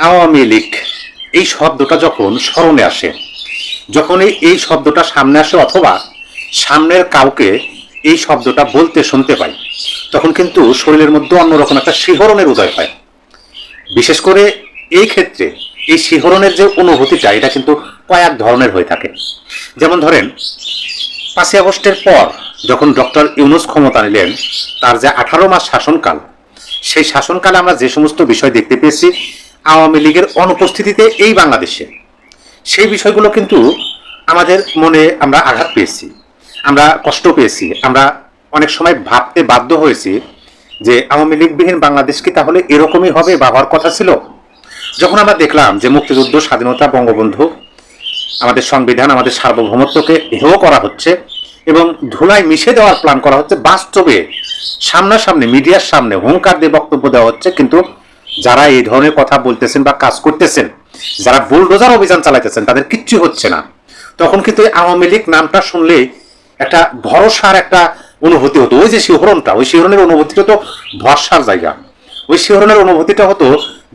আওয়ামী লীগ এই শব্দটা যখন স্মরণে আসে, যখন এই শব্দটা সামনে আসে অথবা সামনের কাউকে এই শব্দটা বলতে শুনতে পাই, তখন কিন্তু শরীরের মধ্যে অন্যরকম একটা শিহরণের উদয় হয়। বিশেষ করে এই ক্ষেত্রে এই শিহরণের যে অনুভূতিটা, এটা কিন্তু কয়েক ধরনের হয়ে থাকে। যেমন ধরেন 5ই আগস্টের পর যখন ডক্টর ইউনূস ক্ষমতা নিলেন, তার যে 18 মাস শাসনকাল, সেই শাসনকালে আমরা যে সমস্ত বিষয় দেখতে পেয়েছি আওয়ামী লীগের অনুপস্থিতিতে এই বাংলাদেশে, সেই বিষয়গুলো কিন্তু আমাদের মনে আমরা আঘাত পেয়েছি, আমরা কষ্ট পেয়েছি, আমরা অনেক সময় ভাবতে বাধ্য হয়েছি যে আওয়ামী লীগবিহীন বাংলাদেশ কি তাহলে এরকমই হবে বা হওয়ার কথা ছিল। যখন আমরা দেখলাম যে মুক্তিযুদ্ধ, স্বাধীনতা, বঙ্গবন্ধু, আমাদের সংবিধান, আমাদের সার্বভৌমত্বকে হেয় করা হচ্ছে এবং ধুলায় মিশে দেওয়ার প্ল্যান করা হচ্ছে, বাস্তবে সামনাসামনি মিডিয়ার সামনে হুঙ্কার দিয়ে বক্তব্য দেওয়া হচ্ছে, কিন্তু যারা এই ধরনের কথা বলতেছেন বা কাজ করতেছেন, যারা বুলডোজার অভিযান চালাইতেছেন, তাদের কিচ্ছু হচ্ছে না। তখন কিন্তু আওয়ামী লীগ নামটা শুনলে একটা ভরসার একটা অনুভূতি হতো। ওই যে শিহরণটা, ওই শিহরণের অনুভূতিটা তো ভরসার জায়গা। ওই শিহরণের অনুভূতিটা হতো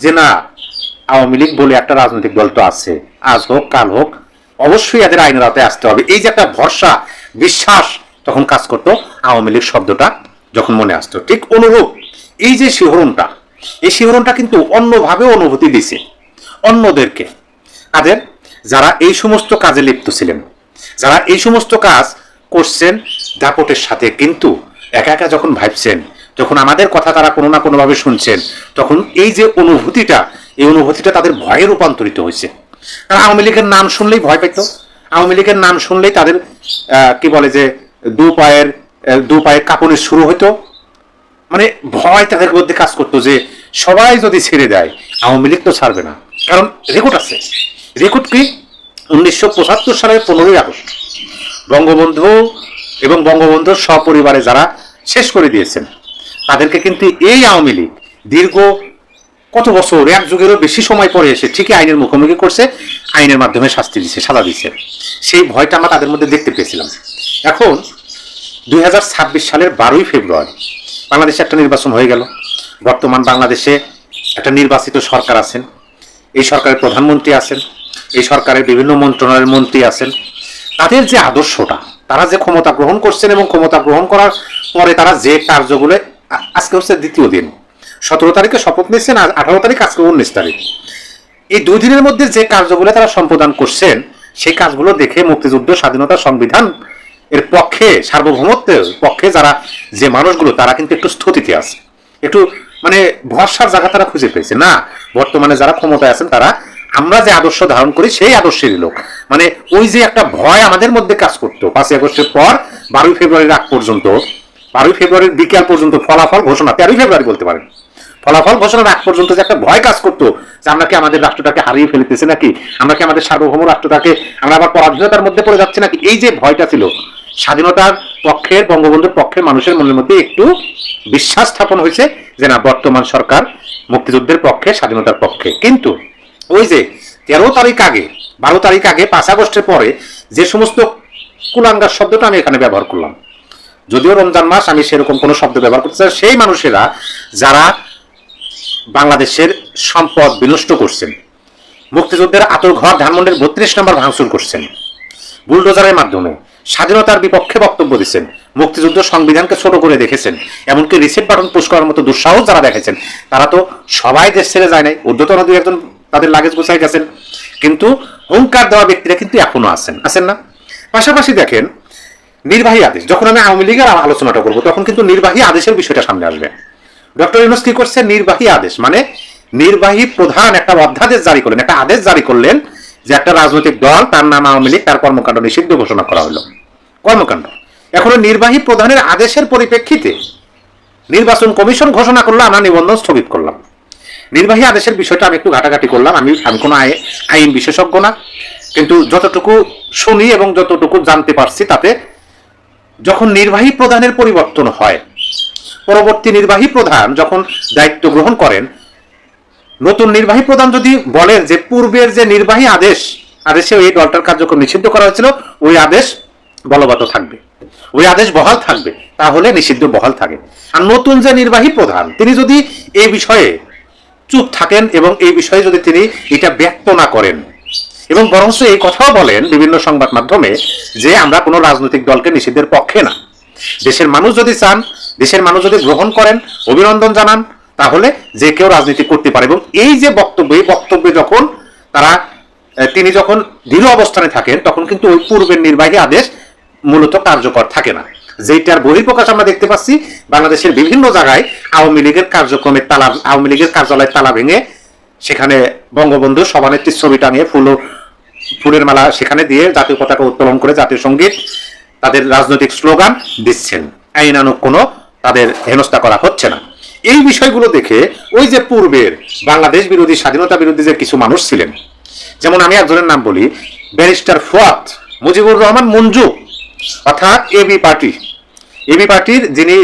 যে না, আওয়ামী লীগ বলে একটা রাজনৈতিক দল তো আছে, আজ হোক কাল হোক অবশ্যই এদের আইনের আওতায় আসতে হবে। এই যে একটা ভরসা, বিশ্বাস তখন কাজ করতো আওয়ামী লীগ শব্দটা যখন মনে আসতো। ঠিক অনুরূপ এই যে শিহরণটা, এই শিহরণটা কিন্তু অন্যভাবে অনুভূতি দিছে অন্যদেরকে। কাদের? যারা এই সমস্ত কাজে লিপ্ত ছিলেন, যারা এই সমস্ত কাজ করছেন দাপটের সাথে, কিন্তু একা একা যখন ভাবছেন, যখন আমাদের কথা তারা কোনো না কোনোভাবে শুনছেন, তখন এই যে অনুভূতিটা, এই অনুভূতিটা তাদের ভয়ে রূপান্তরিত হয়েছে। তারা আওয়ামী লীগের নাম শুনলেই ভয় পেত। আওয়ামী লীগের নাম শুনলেই তাদের কি বলে যে দু পায়ের কাঁপুনি শুরু হতো। মানে ভয় তাদের মধ্যে কাজ করতো যে সবাই যদি ছেড়ে দেয় আওয়ামী লীগ তো ছাড়বে না। কারণ রেকর্ড আছে। রেকর্ড কি? 1975 সালের 15ই আগস্ট বঙ্গবন্ধু এবং বঙ্গবন্ধুর সপরিবারে যারা শেষ করে দিয়েছেন, তাদেরকে কিন্তু এই আওয়ামী লীগ দীর্ঘ কত বছর, এক যুগেরও বেশি সময় পরে এসে ঠিকই আইনের মুখোমুখি করছে, আইনের মাধ্যমে শাস্তি দিচ্ছে, সাজা দিচ্ছে। সেই ভয়টা আমরা তাদের মধ্যে দেখতে পেয়েছিলাম। এখন 2026 সালের 12ই ফেব্রুয়ারি বাংলাদেশে একটা নির্বাচন হয়ে গেল। বর্তমান বাংলাদেশে একটা নির্বাচিত সরকার আছেন, এই সরকারের প্রধানমন্ত্রী আছেন, এই সরকারের বিভিন্ন মন্ত্রণালয়ের মন্ত্রী আছেন। তাদের যে আদর্শটা, তারা যে ক্ষমতা গ্রহণ করছেন এবং ক্ষমতা গ্রহণ করার পরে তারা যে কার্যগুলো, আজকে হচ্ছে দ্বিতীয় দিন, 17 তারিখে শপথ নিচ্ছেন, আর 18 তারিখ, আজকে 19 তারিখ, এই 2 দিনের মধ্যে যে কার্যগুলো তারা সম্পাদন করছেন, সেই কাজগুলো দেখে মুক্তিযুদ্ধ, স্বাধীনতা, সংবিধান এর পক্ষে, সার্বভৌমত্বের পক্ষে যারা যে মানুষগুলো, তারা কিন্তু একটু স্থিতিতে আছে, একটু মানে ভরসার জায়গা তারা খুঁজে পেয়েছে। না, বর্তমানে যারা ক্ষমতায় আছেন তারা আমরা যে আদর্শ ধারণ করি সেই আদর্শেরই লোক। মানে ওই যে একটা ভয় আমাদের মধ্যে কাজ করতো 5ই আগস্টের পর 12ই ফেব্রুয়ারির আগ পর্যন্ত, 12ই ফেব্রুয়ারির বিকেল পর্যন্ত, ফলাফল ঘোষণা 13ই ফেব্রুয়ারি বলতে পারেন, ফলাফল ঘোষণার আগ পর্যন্ত যে একটা ভয় কাজ করতো যে আমরা কি আমাদের রাষ্ট্রটাকে হারিয়ে ফেলতেছি নাকি, আমরা কি আমাদের সার্বভৌম রাষ্ট্রটাকে আমরা আবার পরাধীনতার মধ্যে পড়ে যাচ্ছি নাকি, এই যে ভয়টা ছিল, স্বাধীনতার পক্ষের, বঙ্গবন্ধুর পক্ষের মানুষের মনের মধ্যে একটু বিশ্বাস স্থাপন হয়েছে যে না, বর্তমান সরকার মুক্তিযুদ্ধের পক্ষে, স্বাধীনতার পক্ষে। কিন্তু ওই যে 13 তারিখ আগে, 12 তারিখ আগে, 5 আগস্টের পরে যে সমস্ত কুলাঙ্গার শব্দটা আমি এখানে ব্যবহার করলাম, যদিও রমজান মাস, আমি সেরকম কোনো শব্দ ব্যবহার করতে চাই, সেই মানুষেরা যারা বাংলাদেশের সম্পদ বিনষ্ট করছেন, মুক্তিযুদ্ধের আঁতরঘর ধানমন্ডির 32 নম্বর ভাঙচুর করছেন, বুলডোজারের মাধ্যমে স্বাধীনতার বিপক্ষে বক্তব্য দিচ্ছেন, মুক্তিযুদ্ধ, সংবিধানকে ছোট করে দেখেছেন, এমনকি রিসেট বাটন পুশ করার মতো দুঃসাহস যারা দেখেছেন, তারা তো সবাই দেশ ছেড়ে যায় নাই, ঊর্ধ্বতন 2-1 তাদের লাগেজ গোছায় গেছেন, কিন্তু হুঙ্কার দেওয়া ব্যক্তিরা কিন্তু এখনো আছেন না। পাশাপাশি দেখেন নির্বাহী আদেশ, যখন আমি আওয়ামী লীগের আলোচনাটা করবো, তখন কিন্তু নির্বাহী আদেশের বিষয়টা সামনে আসবে। ডক্টর ইউনূস কি করছে? নির্বাহী আদেশ, মানে নির্বাহী প্রধান একটা অধ্যাদেশ জারি করলেন, একটা আদেশ জারি করলেন যে একটা রাজনৈতিক দল, তার নাম আওয়ামী লীগ, তার কর্মকাণ্ড নিষিদ্ধ ঘোষণা করা হলো। কর্মকাণ্ড এখন নির্বাহী প্রধানের আদেশের পরিপ্রেক্ষিতে নির্বাচন কমিশন ঘোষণা করলো আমরা নিবন্ধন স্থগিত করলাম। নির্বাহী আদেশের বিষয়টা আমি একটু ঘাটাঘাটি করলাম, আমি কোনো আইন বিশেষজ্ঞ না, কিন্তু যতটুকু শুনি এবং যতটুকু জানতে পারছি, তাতে যখন নির্বাহী প্রধানের পরিবর্তন হয়, পরবর্তী নির্বাহী প্রধান যখন দায়িত্ব গ্রহণ করেন, নতুন নির্বাহী প্রধান যদি বলেন যে পূর্বের যে নির্বাহী আদেশে এই দলটার কার্যক্রম নিষিদ্ধ করা হয়েছিল, ওই আদেশ বলবৎ থাকবে, ওই আদেশ বহাল থাকবে, তাহলে নিষিদ্ধ বহাল থাকে। আর নতুন যে নির্বাহী প্রধান, তিনি যদি এই বিষয়ে চুপ থাকেন এবং এই বিষয়ে যদি তিনি এটা ব্যক্ত না করেন, এবং বরঞ্চ এই কথাও বলেন বিভিন্ন সংবাদ মাধ্যমে যে আমরা কোনো রাজনৈতিক দলকে নিষিদ্ধের পক্ষে না, দেশের মানুষ যদি চান, দেশের মানুষ যদি গ্রহণ করেন, অভিনন্দন জানান, তাহলে যে কেউ রাজনীতি করতে পারে। এবং এই যে বক্তব্য, এই বক্তব্যে যখন তিনি যখন দৃঢ় অবস্থানে থাকেন, তখন কিন্তু ওই পূর্বের নির্বাহী আদেশ মূলত কার্যকর থাকে না, যেটার বহিঃপ্রকাশ আমরা দেখতে পাচ্ছি বাংলাদেশের বিভিন্ন জায়গায় আওয়ামী লীগের কার্যক্রমের তালা, আওয়ামী লীগের কার্যালয়ের তালা ভেঙে সেখানে বঙ্গবন্ধু সভানেত্রীর ছবি টাঙিয়ে ফুলের মালা সেখানে দিয়ে জাতীয় পতাকা উত্তোলন করে জাতীয় সঙ্গীত, তাদের রাজনৈতিক স্লোগান দিচ্ছেন। আইনানুগ কোনো তাদের হেনস্থা করা হচ্ছে না। এই বিষয়গুলো দেখে ওই যে পূর্বের বাংলাদেশ বিরোধী, স্বাধীনতা বিরোধী যে কিছু মানুষ ছিলেন, যেমন আমি একজনের নাম বলি, ব্যারিস্টার ফুয়াদ মুজিবুর রহমান মঞ্জু, অর্থাৎ এবি পার্টির যিনি